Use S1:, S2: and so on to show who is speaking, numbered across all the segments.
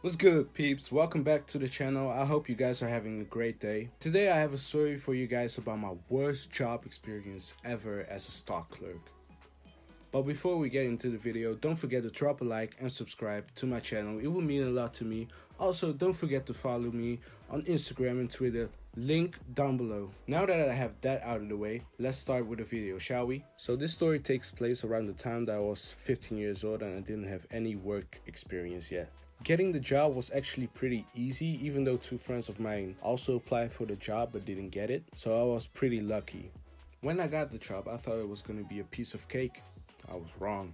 S1: What's good, peeps? Welcome back to the channel. I hope you guys are having a great day. Today I have a story for you guys about my worst job experience ever as a stock clerk. But before we get into the video, don't forget to drop a like and subscribe to my channel. It will mean a lot to me. Also, don't forget to follow me on Instagram and Twitter, link down below. Now that I have that out of the way, let's start with the video, shall we? So this story takes place around the time that I was 15 years old and I didn't have any work experience yet. Getting the job was actually pretty easy, even though two friends of mine also applied for the job but didn't get it, so I was pretty lucky. When I got the job, I thought it was going to be a piece of cake. I was wrong.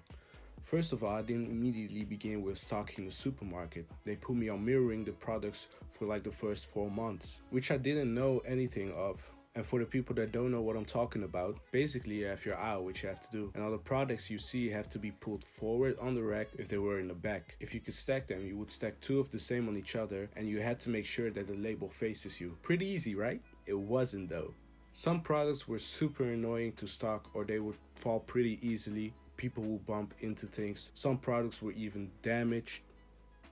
S1: First of all, I didn't immediately begin with stocking the supermarket. They put me on mirroring the products for like the first 4 months, which I didn't know anything of. And for the people that don't know what I'm talking about, basically you have your aisle, which you have to do, and all the products you see have to be pulled forward on the rack if they were in the back. If you could stack them, you would stack two of the same on each other, and you had to make sure that the label faces you. Pretty easy, right? It wasn't though. Some products were super annoying to stock, or they would fall pretty easily. People would bump into things. Some products were even damaged.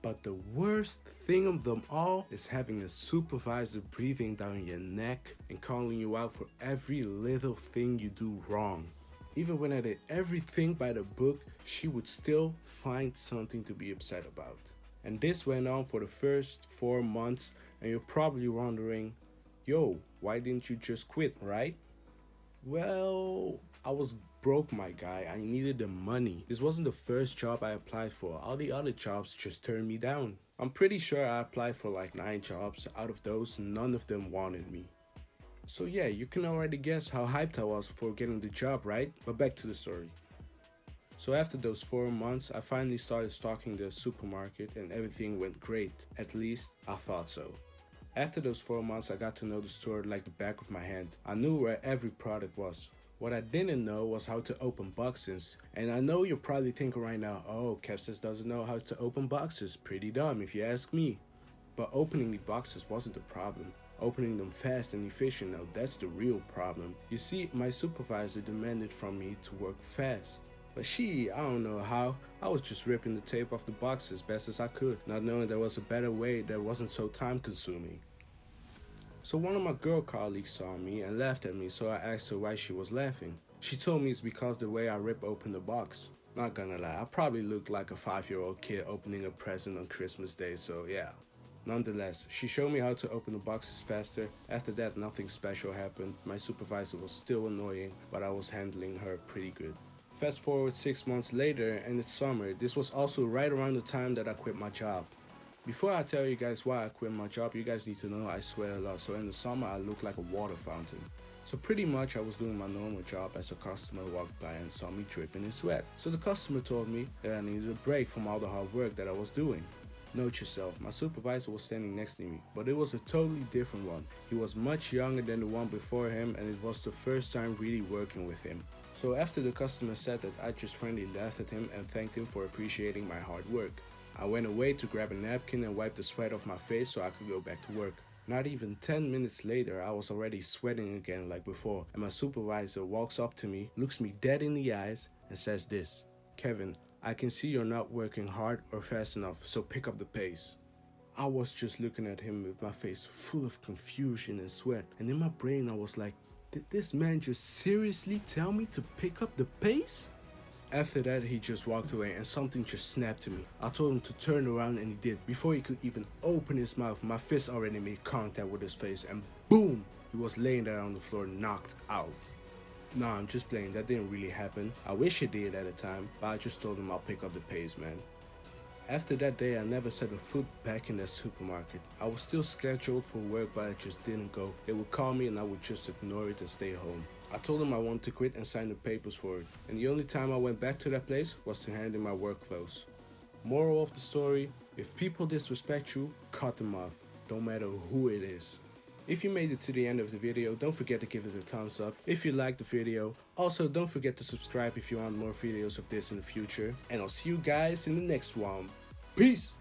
S1: But the worst thing of them all is having a supervisor breathing down your neck and calling you out for every little thing you do wrong. Even when I did everything by the book, she would still find something to be upset about. And this went on for the first 4 months, and you're probably wondering, yo, why didn't you just quit, right? Well, I was broke, my guy. I needed the money. This wasn't the first job I applied for. All the other jobs just turned me down. I'm pretty sure I applied for like 9 jobs. Out of those, none of them wanted me. So yeah, you can already guess how hyped I was for getting the job, right? But back to the story. So after those 4 months, I finally started stocking the supermarket and everything went great. At least, I thought so. After those 4 months, I got to know the store like the back of my hand. I knew where every product was. What I didn't know was how to open boxes. And I know you're probably thinking right now, oh, Kevsis doesn't know how to open boxes. Pretty dumb if you ask me. But opening the boxes wasn't the problem. Opening them fast and efficient, now that's the real problem. You see, my supervisor demanded from me to work fast. But I don't know how, I was just ripping the tape off the box as best as I could, not knowing there was a better way that wasn't so time consuming. So one of my girl colleagues saw me and laughed at me, so I asked her why she was laughing. She told me it's because the way I rip open the box. Not gonna lie, I probably looked like a 5-year-old kid opening a present on Christmas Day, so yeah. Nonetheless, she showed me how to open the boxes faster. After that, nothing special happened. My supervisor was still annoying, but I was handling her pretty good. Fast forward 6 months later, and it's summer. This was also right around the time that I quit my job. Before I tell you guys why I quit my job, you guys need to know I sweat a lot, so in the summer I look like a water fountain. So pretty much I was doing my normal job as a customer walked by and saw me dripping in sweat. So the customer told me that I needed a break from all the hard work that I was doing. Note yourself, my supervisor was standing next to me, but it was a totally different one. He was much younger than the one before him, and it was the first time really working with him. So after the customer said that, I just friendly laughed at him and thanked him for appreciating my hard work. I went away to grab a napkin and wipe the sweat off my face so I could go back to work. Not even 10 minutes later, I was already sweating again like before, and my supervisor walks up to me, looks me dead in the eyes, and says this: "Kevin, I can see you're not working hard or fast enough, so pick up the pace." I was just looking at him with my face full of confusion and sweat, and in my brain I was like, did this man just seriously tell me to pick up the pace? After that, he just walked away and something just snapped to me. I told him to turn around and he did. Before he could even open his mouth, my fist already made contact with his face and boom! He was laying there on the floor, knocked out. Nah, I'm just playing, that didn't really happen. I wish it did at the time, but I just told him I'll pick up the pace, man. After that day, I never set a foot back in that supermarket. I was still scheduled for work, but I just didn't go. They would call me and I would just ignore it and stay home. I told them I wanted to quit and sign the papers for it, and the only time I went back to that place was to hand in my work clothes. Moral of the story: if people disrespect you, cut them off, don't matter who it is. If you made it to the end of the video, don't forget to give it a thumbs up if you liked the video. Also, don't forget to subscribe if you want more videos of this in the future. And I'll see you guys in the next one. Peace!